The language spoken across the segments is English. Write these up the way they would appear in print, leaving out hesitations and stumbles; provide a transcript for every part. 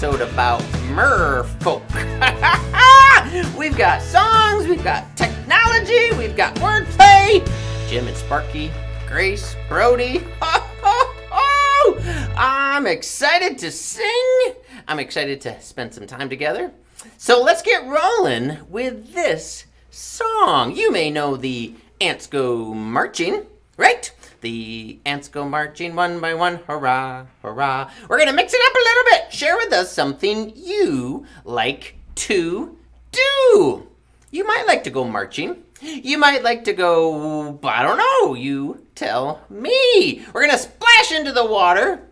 episode about MERFOK. We've got songs, we've got technology, we've got wordplay. Jim and Sparky, Grace, Brody. I'm excited to sing. I'm excited to spend some time together. So let's get rolling with this song. You may know the ants go marching, right? The ants go marching one by one, hurrah, hurrah. We're going to mix it up a little bit. Share with us something you like to do. You might like to go marching. You might like to go, I don't know, you tell me. We're going to splash into the water.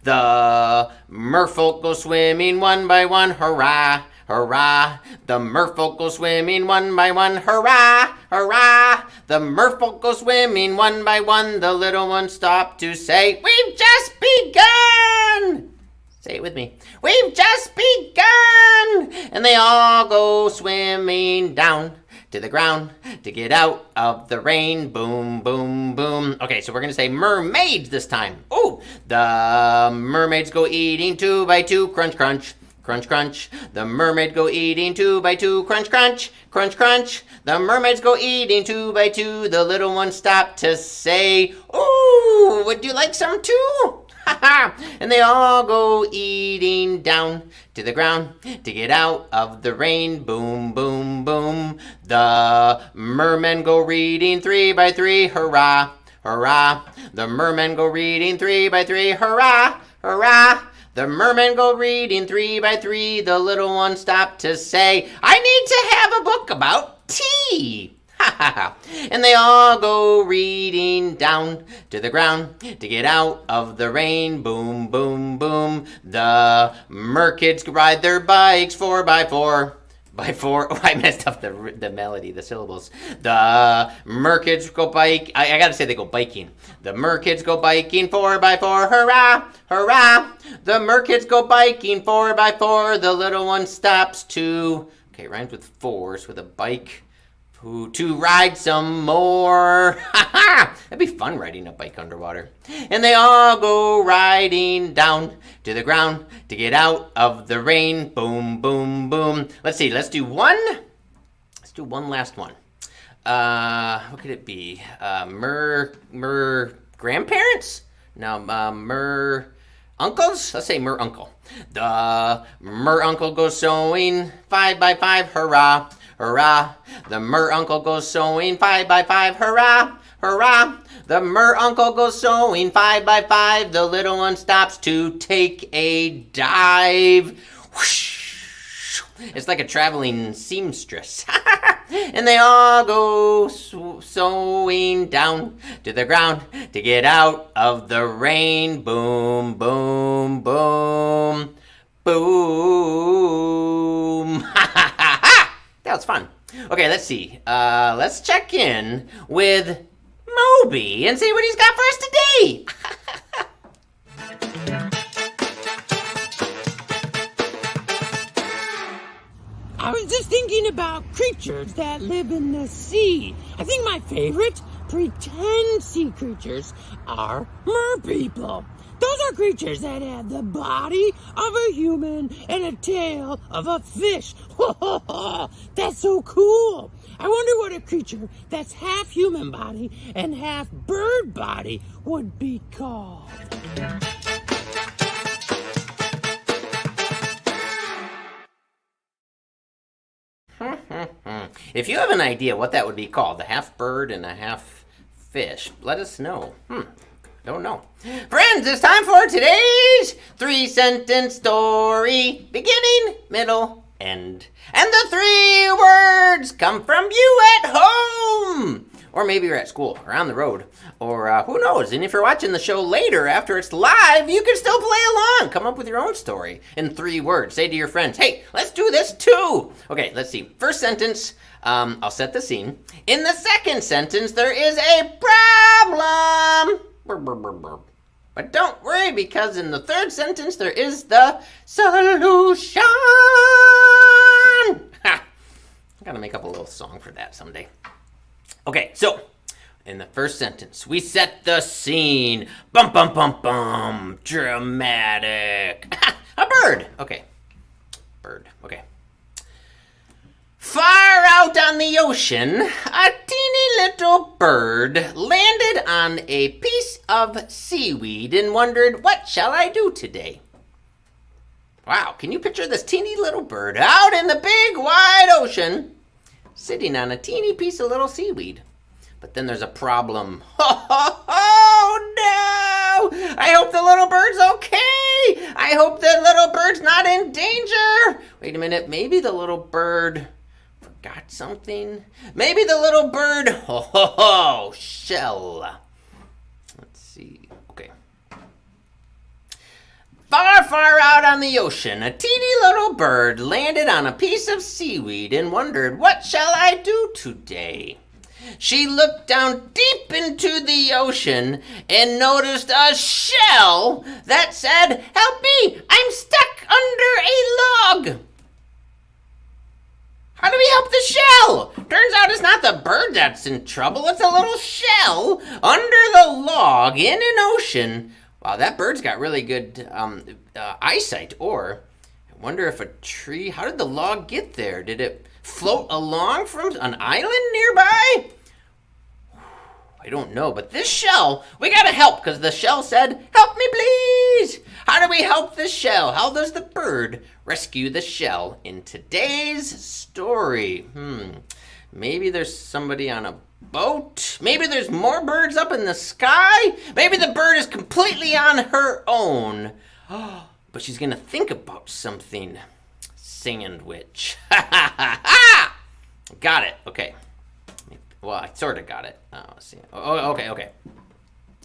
The merfolk go swimming one by one, hurrah, hurrah. The merfolk go swimming one by one, hurrah, hurrah. The merfolk go swimming one by one. The little ones stop to say, we've just begun. Say it with me. We've just begun. And they all go swimming down to the ground to get out of the rain. Boom, boom, boom. Okay, so we're going to say mermaids this time. Oh, the mermaids go eating 2 by 2. Crunch, crunch. Crunch, crunch. The mermaid go eating 2 by 2. Crunch, crunch. Crunch, crunch. The mermaids go eating 2 by 2. The little ones stop to say, ooh, would you like some too? And they all go eating down to the ground to get out of the rain. Boom, boom, boom. The mermen go reading 3 by 3. Hurrah, hurrah. The mermen go reading 3 by 3. Hurrah, hurrah. The mermen go reading 3 by 3. The little ones stop to say, I need to have a book about tea. And they all go reading down to the ground to get out of the rain. Boom, boom, boom. The merkids ride their bikes 4 by 4. By 4, oh, I messed up the melody, the syllables. The merkids go bike. I gotta say they go biking. The merkids go biking 4 by 4. Hurrah, hurrah. The merkids go biking 4 by 4. The little one stops to, okay, rhymes with fours with a bike. To ride some more. That'd be fun riding a bike underwater. And they all go riding down to the ground to get out of the rain. Boom, boom, boom. Let's see. Let's do one. Let's do one last one. What could it be? Grandparents? No, uncles? Let's say uncle. The uncle goes sewing 5 by 5. Hurrah. Hurrah, the uncle goes sewing 5 by 5. Hurrah, hurrah, the uncle goes sewing 5 by 5. The little one stops to take a dive. Whoosh. It's like a traveling seamstress. And they all go sewing down to the ground to get out of the rain. Boom, boom, boom, boom. That was fun. Okay, let's see. Let's check in with Moby and see what he's got for us today. I was just thinking about creatures that live in the sea. I think my favorite pretend sea creatures are merpeople. Those are creatures that have the body of a human and a tail of a fish. That's so cool. I wonder what a creature that's half human body and half bird body would be called. If you have an idea what that would be called, a half bird and a half fish, let us know. Don't know. Friends, it's time for today's 3-sentence story. Beginning, middle, end. And the 3 words come from you at home. Or maybe you're at school or on the road. Or who knows? And if you're watching the show later after it's live, you can still play along. Come up with your own story in 3 words. Say to your friends, hey, let's do this too. Okay, let's see. First sentence, I'll set the scene. In the second sentence, there is a problem. But don't worry, because in the third sentence, there is the solution. I gotta make up a little song for that someday. Okay, so in the first sentence, we set the scene. Bum, bum, bum, bum. Dramatic. A bird. Okay. Bird. Okay. Far out on the ocean, a teeny little bird landed on a piece of seaweed and wondered, what shall I do today? Wow, can you picture this teeny little bird out in the big wide ocean, sitting on a teeny piece of little seaweed? But then there's a problem. Oh no! I hope the little bird's okay! I hope the little bird's not in danger! Wait a minute, maybe the little bird forgot something? Maybe the little bird... shell. Let's see. Okay. Far, far out on the ocean, a teeny little bird landed on a piece of seaweed and wondered, what shall I do today? She looked down deep into the ocean and noticed a shell that said, help me, I'm stuck under a log. How do we help the shell? Turns out it's not the bird that's in trouble, it's a little shell under the log in an ocean. Wow, that bird's got really good eyesight. Or, I wonder if a tree, how did the log get there? Did it float along from an island nearby? I don't know, but this shell, we gotta help, because the shell said, help me please! How do we help the shell? How does the bird rescue the shell in today's story? Maybe there's somebody on a boat? Maybe there's more birds up in the sky? Maybe the bird is completely on her own. But she's gonna think about something. Sandwich. Got it, okay. Well, I sort of got it. Let's see. Oh, okay.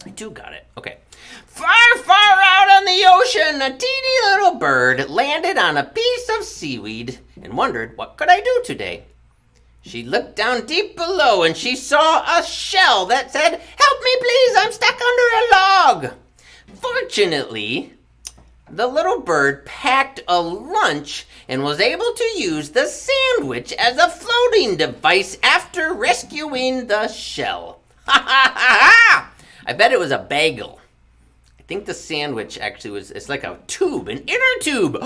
I do got it. Okay. Far, far out on the ocean, a teeny little bird landed on a piece of seaweed and wondered, what could I do today? She looked down deep below and she saw a shell that said, help me please, I'm stuck under a log. Fortunately, the little bird packed a lunch and was able to use the sandwich as a floating device after rescuing the shell. I bet it was a bagel. I think the sandwich actually it's like a tube, an inner tube.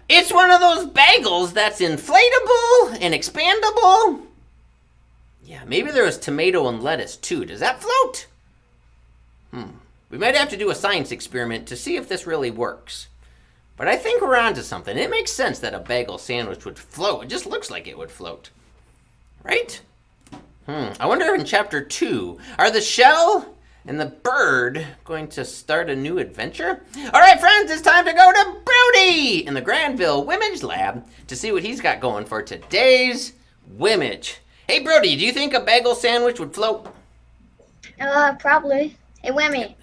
It's one of those bagels that's inflatable and expandable. Yeah, maybe there was tomato and lettuce too. Does that float? We might have to do a science experiment to see if this really works. But I think we're onto something. It makes sense that a bagel sandwich would float. It just looks like it would float. Right? I wonder in chapter 2, are the shell and the bird going to start a new adventure? All right, friends, it's time to go to Brody in the Granville Wimage Lab to see what he's got going for today's Wimage. Hey, Brody, do you think a bagel sandwich would float? Probably. Hey, Wimee.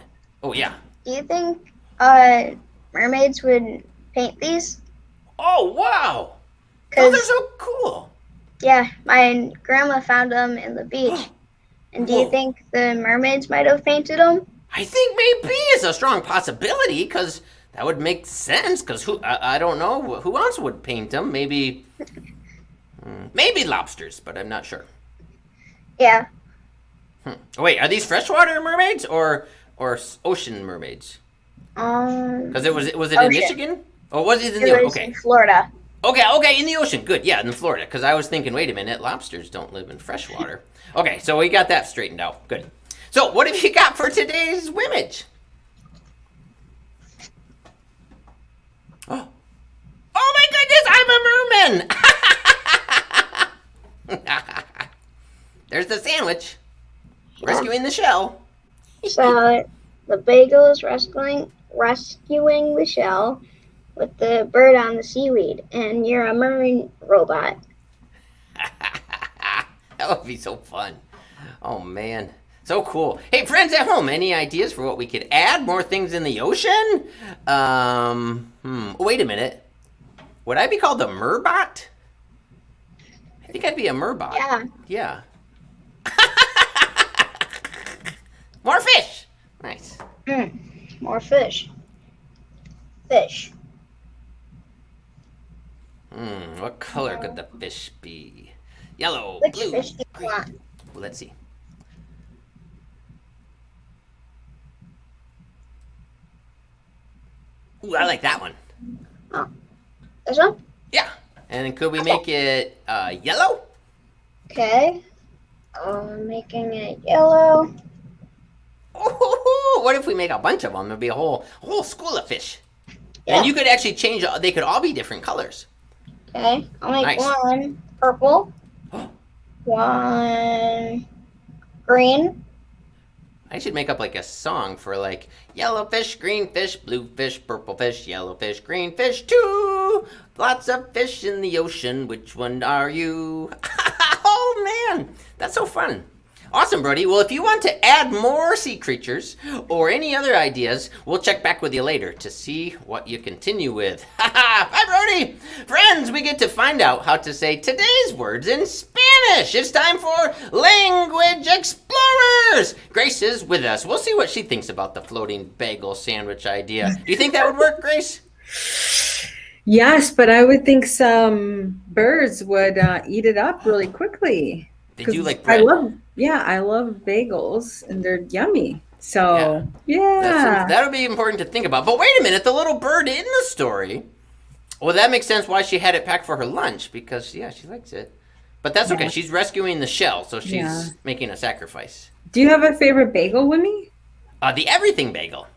Oh, yeah. Do you think mermaids would paint these? Oh, wow. Those are so cool. Yeah, my grandma found them in the beach. And do you think the mermaids might have painted them? I think maybe it's a strong possibility, because that would make sense, because I don't know, who else would paint them? Maybe lobsters, but I'm not sure. Yeah. Wait, are these freshwater mermaids or ocean mermaids? Because was it ocean. in Michigan? Or was it in the ocean? In Florida. Okay, in the ocean. Good, yeah, in Florida. Because I was thinking, wait a minute, lobsters don't live in freshwater. Okay, so we got that straightened out. Good. So, what have you got for today's Wimage? Oh my goodness, I'm a merman! There's the sandwich. Rescuing the shell. So the bagel is rescuing the shell with the bird on the seaweed, and you're a mermaid robot. That would be so fun. Oh man, so cool. Hey, friends at home, any ideas for what we could add? More things in the ocean? Wait a minute. Would I be called a merbot? I think I'd be a merbot. Yeah. More fish. Nice. More fish. Fish. What color could the fish be? Yellow, Which blue, fish do you green. want? Well, let's see. Ooh, I like that one. Oh, this one? Yeah. And could we make it yellow? Okay. Making it yellow. Oh, what if we make a bunch of them? There'd be a whole school of fish. Yeah. And you could actually change. They could all be different colors. Okay. I'll make Nice. one purple. One green. I should make up like a song for like yellow fish, green fish, blue fish, purple fish, yellow fish, green fish, too. Lots of fish in the ocean. Which one are you? Oh man, that's so fun. Awesome, Brody. Well, if you want to add more sea creatures or any other ideas, we'll check back with you later to see what you continue with. Bye, Brody. Friends, we get to find out how to say today's words in Spanish. It's time for Language Explorers. Grace is with us. We'll see what she thinks about the floating bagel sandwich idea. Do you think that would work, Grace? Yes, but I would think some birds would eat it up really quickly. They do like bread. I love bagels and they're yummy. So, yeah. That'll be important to think about. But wait a minute, the little bird in the story. Well, that makes sense why she had it packed for her lunch because, she likes it. But that's okay. She's rescuing the shell, so she's making a sacrifice. Do you have a favorite bagel, Wimee? The everything bagel.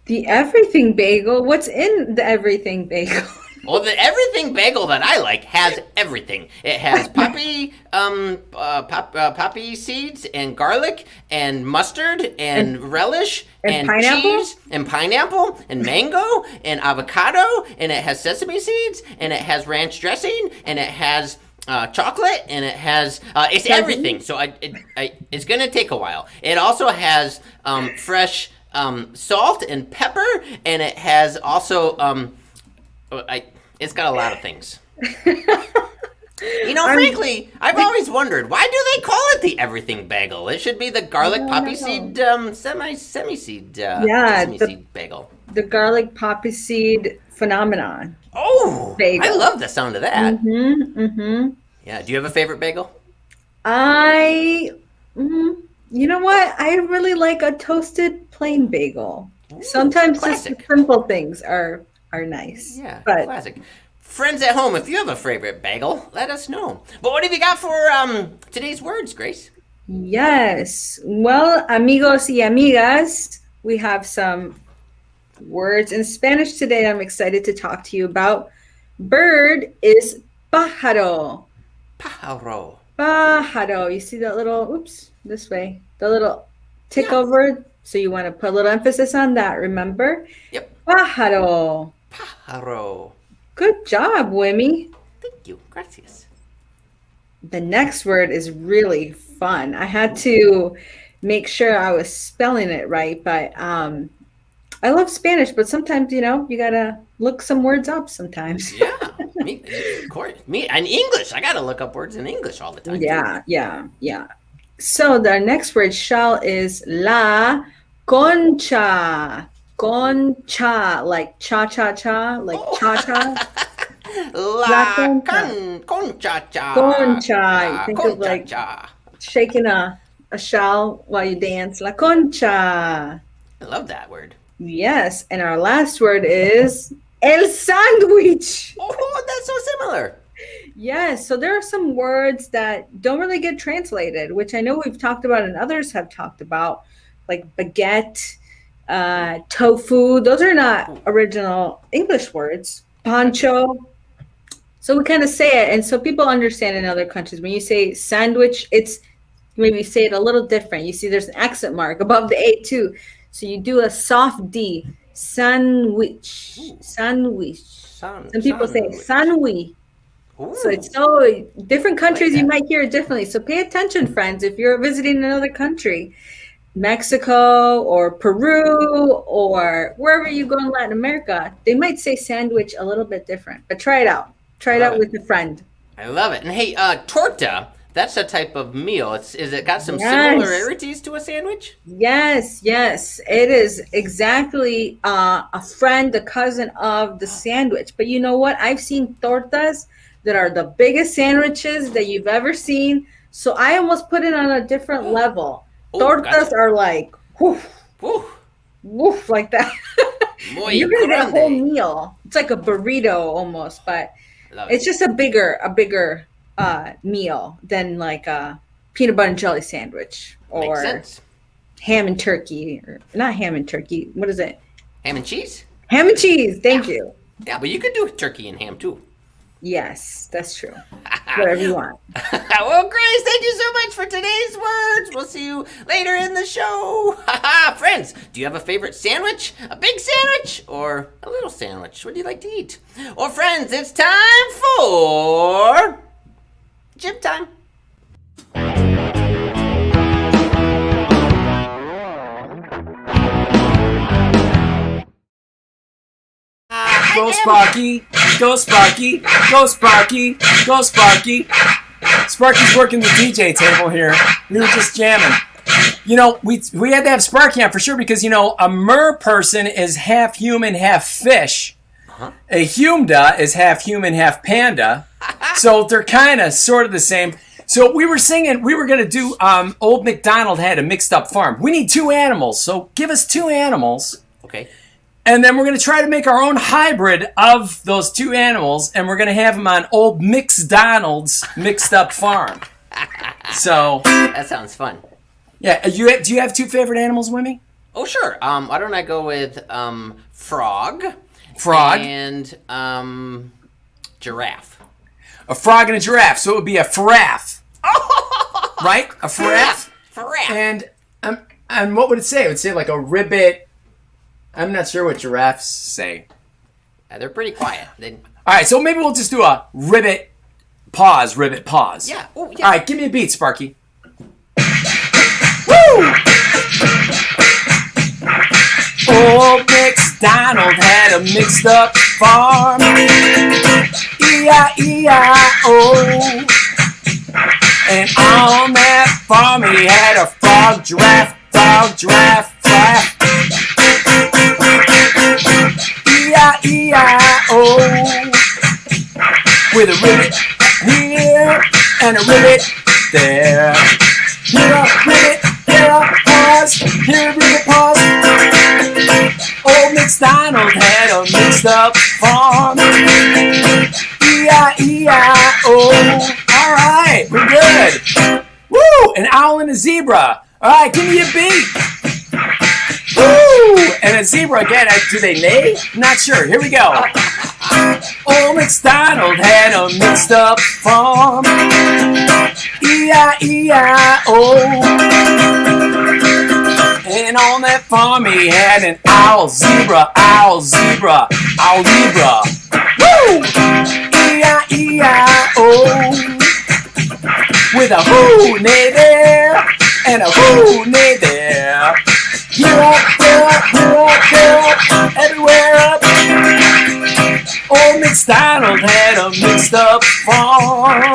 The everything bagel? What's in the everything bagel? Well, the everything bagel that I like has everything. It has poppy seeds and garlic and mustard and relish and pineapple? cheese and pineapple and mango and avocado, and it has sesame seeds and it has ranch dressing and it has chocolate and it has it's everything. So it's gonna take a while. It also has fresh salt and pepper, and it has also it's got a lot of things. Frankly, I've always wondered, why do they call it the everything bagel? It should be the garlic poppy seed semi seed seed bagel. The garlic poppy seed phenomenon. Oh, bagel. I love the sound of that. Mm-hmm. Yeah, do you have a favorite bagel? You know what? I really like a toasted plain bagel. Ooh, sometimes just classic. the simple things are nice. Yeah, but classic. Friends at home, if you have a favorite bagel, let us know. But what have you got for today's words, Grace? yes. Well, amigos y amigas, we have some words in Spanish today I'm excited to talk to you about. Bird is pájaro. Pájaro. Pájaro. You see that little, this way, the little tick over. So you want to put a little emphasis on that, remember? Yep. Pájaro. Pájaro. Good job, Wimee. Thank you. Gracias. The next word is really fun. I had to make sure I was spelling it right, but I love Spanish, but sometimes, you gotta look some words up sometimes. Yeah, me, of course. Me and English. I gotta look up words in English all the time. Yeah. So the next word, shell, is la concha. Concha, like cha-cha-cha, like cha-cha. La concha. concha-cha. Concha. Think of like shaking a shell while you dance. La concha. I love that word. Yes, and our last word is el sandwich. Oh, that's so similar. Yes, so there are some words that don't really get translated, which I know we've talked about and others have talked about, like baguette, tofu. Those are not original English words. Pancho. So we kind of say it, and so people understand in other countries. When you say sandwich, it's maybe say it a little different. You see there's an accent mark above the A too. So you do a soft D. Sandwich. Sandwich. Some people say sandwich. So it's so different countries, you might hear it differently. So pay attention, friends, if you're visiting another country, Mexico or Peru or wherever you go in Latin America, they might say sandwich a little bit different. But try it out. Try it out with a friend. I love it. And hey, torta, that's a type of meal. Is it got some similarities to a sandwich? Yes. It is exactly a friend, a cousin of the sandwich. But you know what? I've seen tortas that are the biggest sandwiches that you've ever seen. So I almost put it on a different level. Tortas are like, woof, woof, like that. Muy You're gonna get a whole grande. meal. It's like a burrito almost, but Love it's it. just a bigger meal than like a peanut butter and jelly sandwich Makes or sense. ham and turkey, or not ham and turkey. What is it? Ham and cheese? Ham and cheese. Thank you. Yeah, but you could do turkey and ham too. Yes, that's true. Whatever you want. Well, Grace, thank you so much for today's words. We'll see you later in the show. Friends, do you have a favorite sandwich? A big sandwich or a little sandwich? What do you like to eat? Well, friends, it's time for gym time. Go Sparky, go Sparky, go Sparky, go Sparky. Sparky's working the DJ table here. We were just jamming. You know, we had to have Sparky on for sure because, you know, a mer person is half human, half fish. A humda is half human, half panda. So they're kind of sort of the same. So we were singing, we were going to do Old MacDonald Had a Mixed Up Farm. We need 2 animals, so give us 2 animals. Okay. And then we're going to try to make our own hybrid of those 2 animals, and we're going to have them on Old McDonald's Mixed Up Farm. So That sounds fun. yeah, do you have 2 favorite animals, Wimee? Oh, sure. Why don't I go with frog and giraffe. A frog and a giraffe, so it would be a giraffe. Right? A giraffe. Giraffe. And what would it say? It would say like a ribbit. I'm not sure what giraffes say. They're pretty quiet. All right, so maybe we'll just do a ribbit, pause, ribbit, pause. Yeah. Oh, yeah. All right, give me a beat, Sparky. Woo! Old MacDonald had a mixed up farm. E-I-E-I-O. And on that farm he had a frog, giraffe, dog, giraffe, giraffe. E-I-E-I-O. With a ribbit here and a ribbit there. Here a ribbit, here a pause, here a ribbit pause. Old MacDonald had a mixed up farm. E-I-E-I-O. Alright, we're good. Woo! An owl and a zebra. Alright, give me a beat. Woo! And a zebra again. Do they neigh? Not sure. Here we go. Old MacDonald had a mixed up farm. E-I-E-I-O. And on that farm he had an owl, zebra, owl, zebra, owl, zebra. Woo! E-I-E-I-O. With a hoo neigh there and a hoo neigh there. Here up, there up, here up, there up, everywhere up. Old MacDonald had a mixed up farm.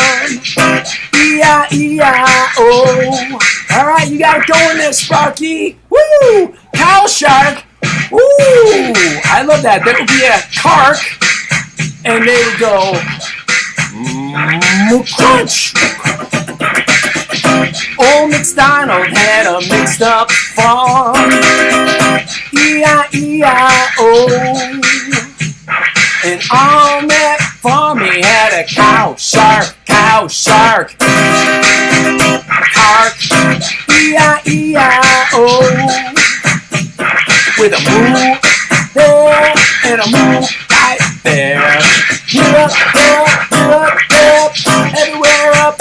E-I-E-I-O. Alright, you got it going there, Sparky. Woo! Cow shark. Woo! I love that. That would be a cark. And they would go crunch. Old MacDonald had a mixed up farm. E-I-E-I-O. And on that farm he had a cow shark, cow shark. Cark. E-I-E-I-O. With a moo there and a moo right there. Here up, there up, here up, there up, everywhere up.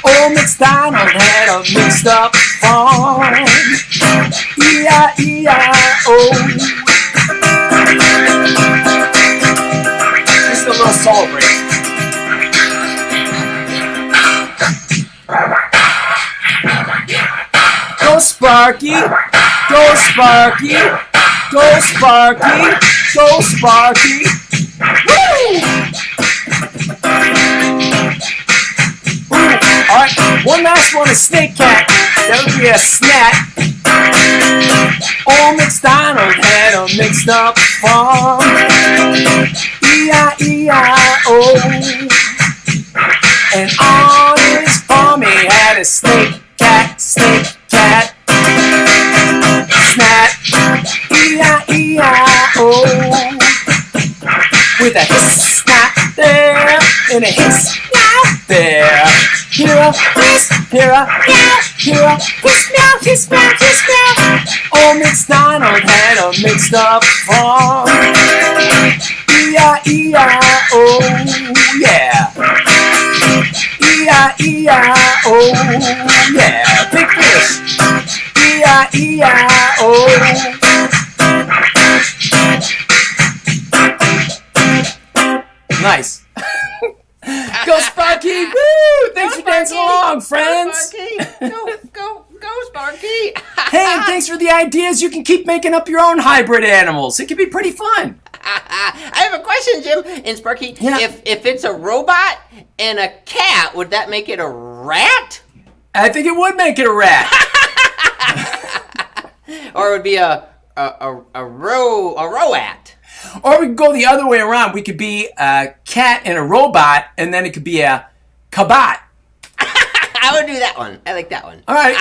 Old MacDonald had a mixed up farm. E-I-E-I-O. Just a little soul break. Go Sparky, go Sparky, go Sparky, go Sparky. Woo! Alright, one last one, a snake cat. That would be a snat. Old MacDonald had a mixed up farm. E-I-E-I-O. And on his farm he had a snake cat, snake cat. Snat. E-I-E-I-O. and a hiss. Meow. There. Hear a hiss. Hear a meow. Hear a hiss, meow, hiss, meow, hiss, meow. Old MacDonald had a mixed up farm. E-I-E-I-O, yeah. E-I-E-I-O, yeah. Big fish. E-I-E-I-O. Nice. Go Sparky! Woo! Thanks for dancing along, friends. Go, Sparky! Hey, and thanks for the ideas. You can keep making up your own hybrid animals. It can be pretty fun. I have a question, Jim and Sparky. Yeah. If it's a robot and a cat, would that make it a rat? I think it would make it a rat. Or it would be a roat? Or we could go the other way around. We could be a cat and a robot, and then it could be a kabat. I would do that one. I like that one. All right.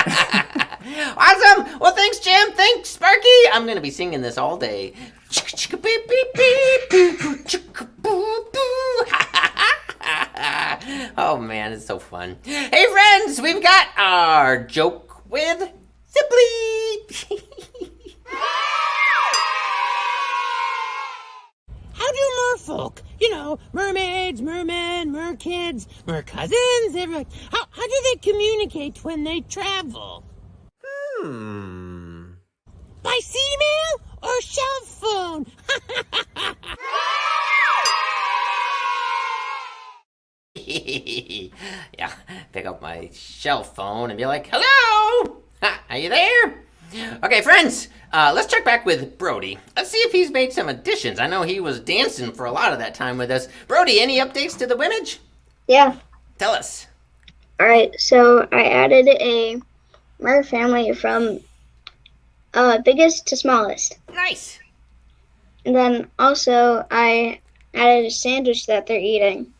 Awesome. Well, thanks, Jim. Thanks, Sparky. I'm going to be singing this all day. Oh, man, it's so fun. Hey, friends, we've got our joke with Simply. How do merfolk, mermaids, mermen, merkids, mercousins, everyone, how do they communicate when they travel? By sea-mail or cell phone? Yeah, pick up my cell phone and be like, hello, are you there? Okay, friends, let's check back with Brody. Let's see if he's made some additions. I know he was dancing for a lot of that time with us. Brody, any updates to the Wimage? Yeah. Tell us. All right. So I added a mer family from biggest to smallest. Nice. And then also I added a sandwich that they're eating.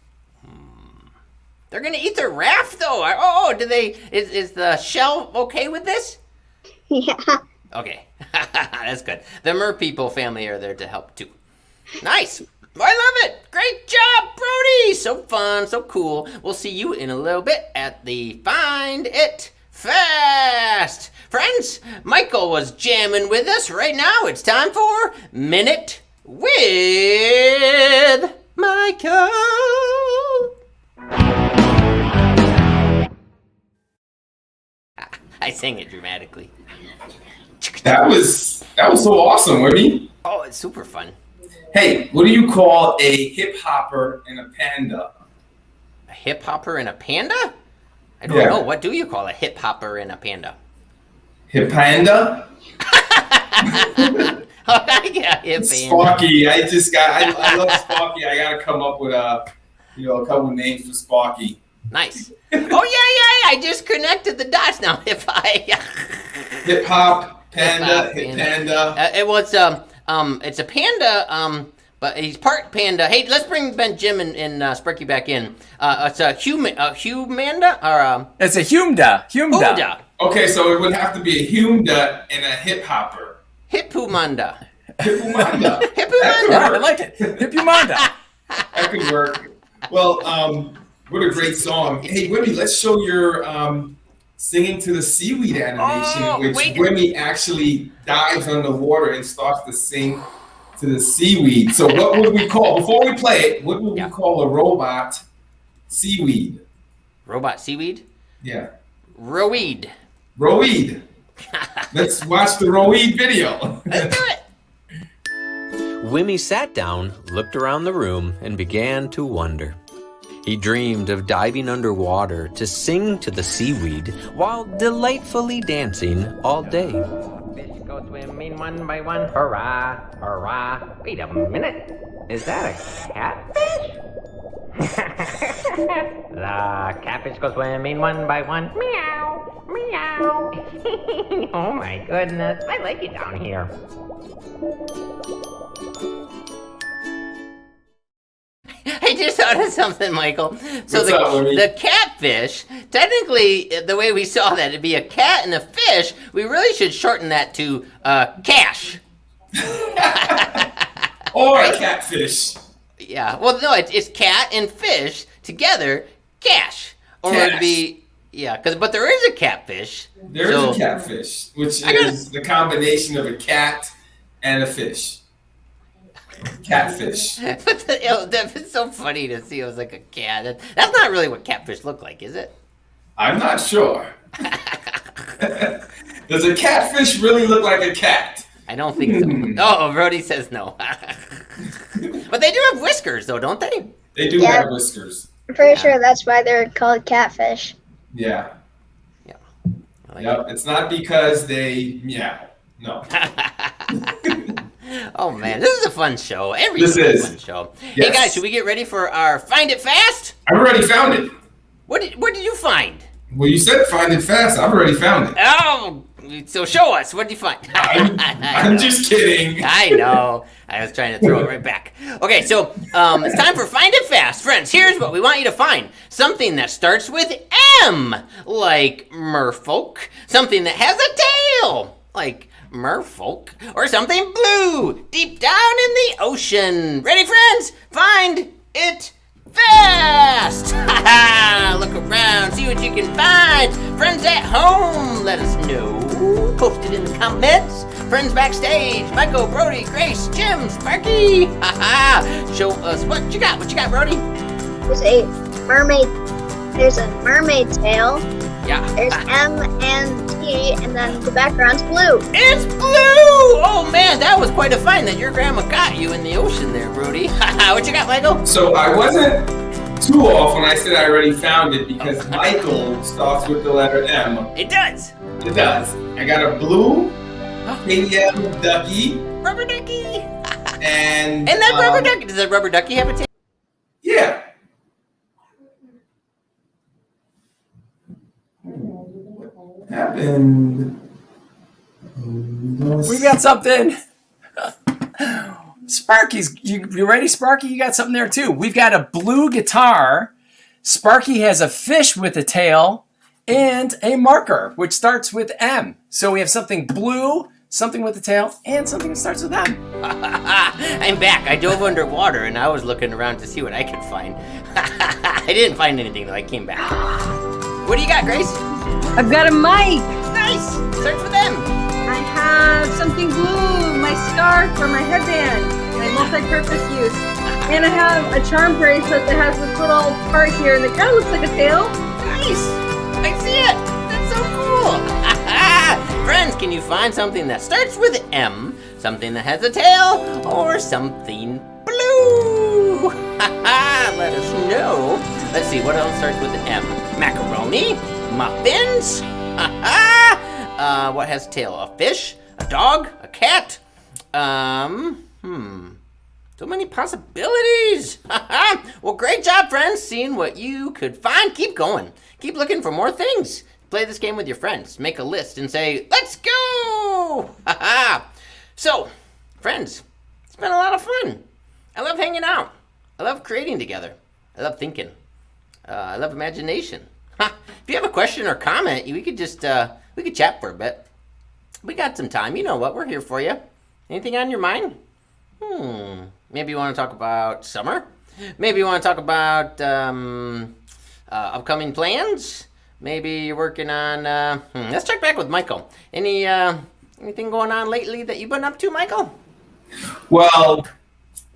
They're gonna eat their raft, though. Oh, do they? Is the shell okay with this? Yeah. Okay, that's good. The Mer People family are there to help too. Nice. I love it. Great job, Brody. So fun, so cool. We'll see you in a little bit at the Find It Fest. Friends, Michael was jamming with us. Right now, it's time for Minute with Michael. I sang it dramatically. That was so awesome, Wimee. Oh, it's super fun. Hey, what do you call a hip hopper and a panda? A hip hopper and a panda? I don't Yeah. know. What do you call a hip hopper and a panda? Hip panda? Oh, yeah, hip panda. Sparky. I love Sparky. I gotta come up with a couple names for Sparky. Nice. Oh yeah. I just connected the dots now. Hip hop, panda, Hip-hop, hip panda. panda. It was it's a panda. But he's part panda. Hey, let's bring Jim and Sparky back in. It's a humanda or It's a humda. Humda. Okay, so it would have to be a humda and a hip hopper. Hipumanda. Hipumanda. Hipumanda. I like it. Hipumanda. That could work. Well, what a great song. Hey, Wimee, let's show your singing to the seaweed animation, which Wimee actually dives underwater and starts to sing to the seaweed. So what would we call, before we play it, what would we call a robot seaweed? Robot seaweed? Yeah. Roweed. Roweed. Let's watch the Roweed video. Let's do it. Wimee sat down, looked around the room, and began to wonder. He dreamed of diving underwater to sing to the seaweed while delightfully dancing all day. Fish go swimming one by one, hurrah, hurrah. Wait a minute, is that a catfish? The catfish go swimming one by one, meow, meow. Oh my goodness, I like it down here. I just thought of something, Michael. So the catfish, technically, the way we saw that, it'd be a cat and a fish. We really should shorten that to cash. Or a catfish. Yeah. Well, no, it's cat and fish together, cash. Or it'd be, but there is a catfish. There is a catfish, which is the combination of a cat and a fish. Catfish. But it's so funny to see it was like a cat. That's not really what catfish look like, is it? I'm not sure. Does a catfish really look like a cat? I don't think so. Oh, Brody says no. But they do have whiskers, though, don't they? They do have whiskers. I'm pretty sure that's why they're called catfish. Yeah. Yeah. Yep. It's not because they meow. No. Oh man, this is a fun show. This is a fun show. Yes. Hey guys, should we get ready for our Find It Fast? I've already found it. What did you find? Well, you said find it fast. I've already found it. Oh, so show us. What did you find? I'm just kidding. I know. I was trying to throw it right back. Okay, so it's time for Find It Fast. Friends, here's what we want you to find. Something that starts with M, like merfolk. Something that has a tail, like merfolk. Or something blue, deep down in the ocean. Ready, friends? Find it fast! Look around, see what you can find. Friends at home, let us know. Post it in the comments. Friends backstage, Michael, Brody, Grace, Jim, Sparky. Show us what you got. What you got, Brody? There's a mermaid. There's a mermaid tail. Yeah. There's M and T, and then the background's blue. It's blue! Oh man, that was quite a find that your grandma got you in the ocean there, Brody. What you got, Michael? So I wasn't too off when I said I already found it because Michael starts with the letter M. It does. It does. I got a blue KM ducky. Rubber ducky. And that rubber ducky, does that rubber ducky have a tail? Yeah. Happened. We got something. Sparky's, you ready, Sparky? You got something there too. We've got a blue guitar. Sparky has a fish with a tail and a marker, which starts with M. So we have something blue, something with a tail, and something that starts with M. I'm back. I dove underwater and I was looking around to see what I could find. I didn't find anything though. I came back. What do you got, Grace? I've got a mic. Nice. Search for them. I have something blue, my scarf for my headband, my multi-purpose use. And I have a charm bracelet that has this little part here, and it kind of looks like a tail. Nice. I see it. That's so cool. Friends, can you find something that starts with M, something that has a tail, or something blue? Let us know. Let's see, what else starts with M? Macaroni? Muffins? What has a tail? A fish? A dog? A cat? So many possibilities. Well, great job, friends, seeing what you could find. Keep going. Keep looking for more things. Play this game with your friends. Make a list and say, let's go. So, friends, it's been a lot of fun. I love hanging out. I love creating together. I love thinking. I love imagination. If you have a question or comment, we could just we could chat for a bit. We got some time. You know what? We're here for you. Anything on your mind? Maybe you want to talk about summer. Maybe you want to talk about upcoming plans. Maybe you're working on. Let's check back with Michael. Anything going on lately that you've been up to, Michael? Well,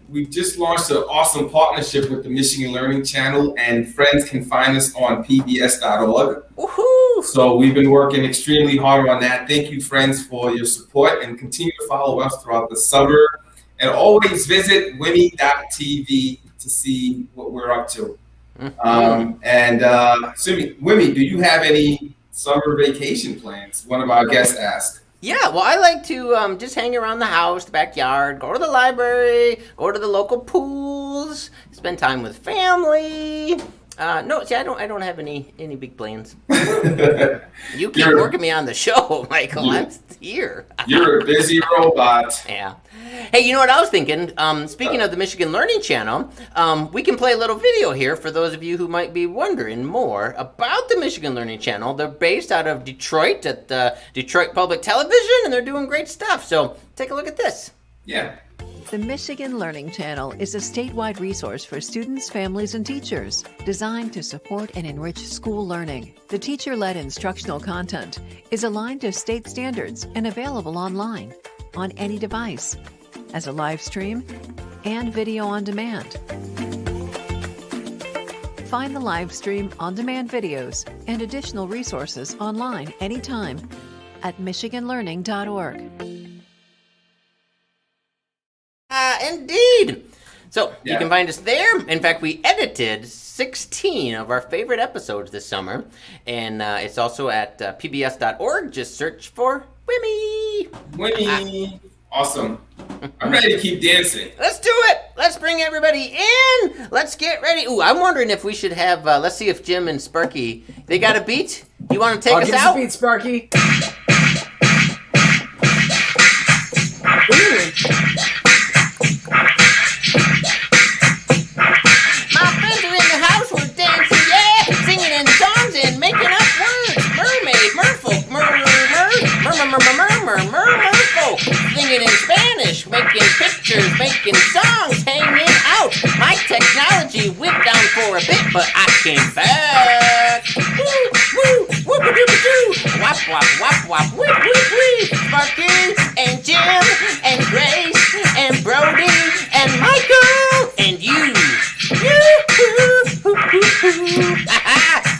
we've just launched an awesome partnership with the Michigan Learning Channel, and friends can find us on pbs.org. Woohoo! So we've been working extremely hard on that. Thank you, friends, for your support, and continue to follow us throughout the summer. And always visit wimee.tv to see what we're up to. Wimee, do you have any summer vacation plans? One of our guests asked. Yeah, well, I like to just hang around the house, the backyard, go to the library, go to the local pools, spend time with family. No, see, I don't have any big plans. You keep working me on the show, Michael. I'm here. You're a busy robot. Yeah. Hey, you know what I was thinking? Speaking of the Michigan Learning Channel, we can play a little video here for those of you who might be wondering more about the Michigan Learning Channel. They're based out of Detroit at Detroit Public Television, and they're doing great stuff. So take a look at this. Yeah. The Michigan Learning Channel is a statewide resource for students, families, and teachers designed to support and enrich school learning. The teacher-led instructional content is aligned to state standards and available online, on any device, as a live stream, and video on demand. Find the live stream on-demand videos and additional resources online anytime at michiganlearning.org. Indeed. So you can find us there. In fact, we edited 16 of our favorite episodes this summer, and it's also at pbs.org. Just search for Wimee. Wimee. Awesome. I'm ready to keep dancing. Let's do it. Let's bring everybody in. Let's get ready. Ooh, I'm wondering if we should have, let's see if Jim and Sparky, they got a beat? You want to take us out? Give us a beat, Sparky. My friends are in the house, we're dancing, yeah, singing in songs and making up words. Mermaid, merfolk, merfolk, singing in Spanish, making pictures, making songs, hanging out. My technology went down for a bit, but I came back. Woo, woo, whoop-a-doop-a-doo, wop, wop, wop, wop, whip, whip, whip. Sparky and Jim and Grace and Brody and Michael and you.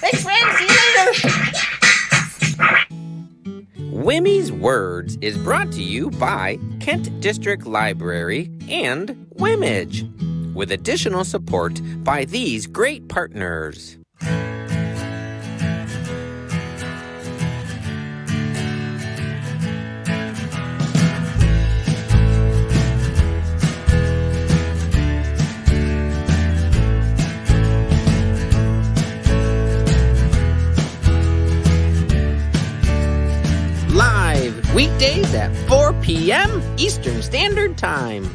Thanks, friends. See you later. Wimee's Words is brought to you by Kent District Library and Wimage, with additional support by these great partners. Live weekdays at 4 p.m. Eastern Standard Time.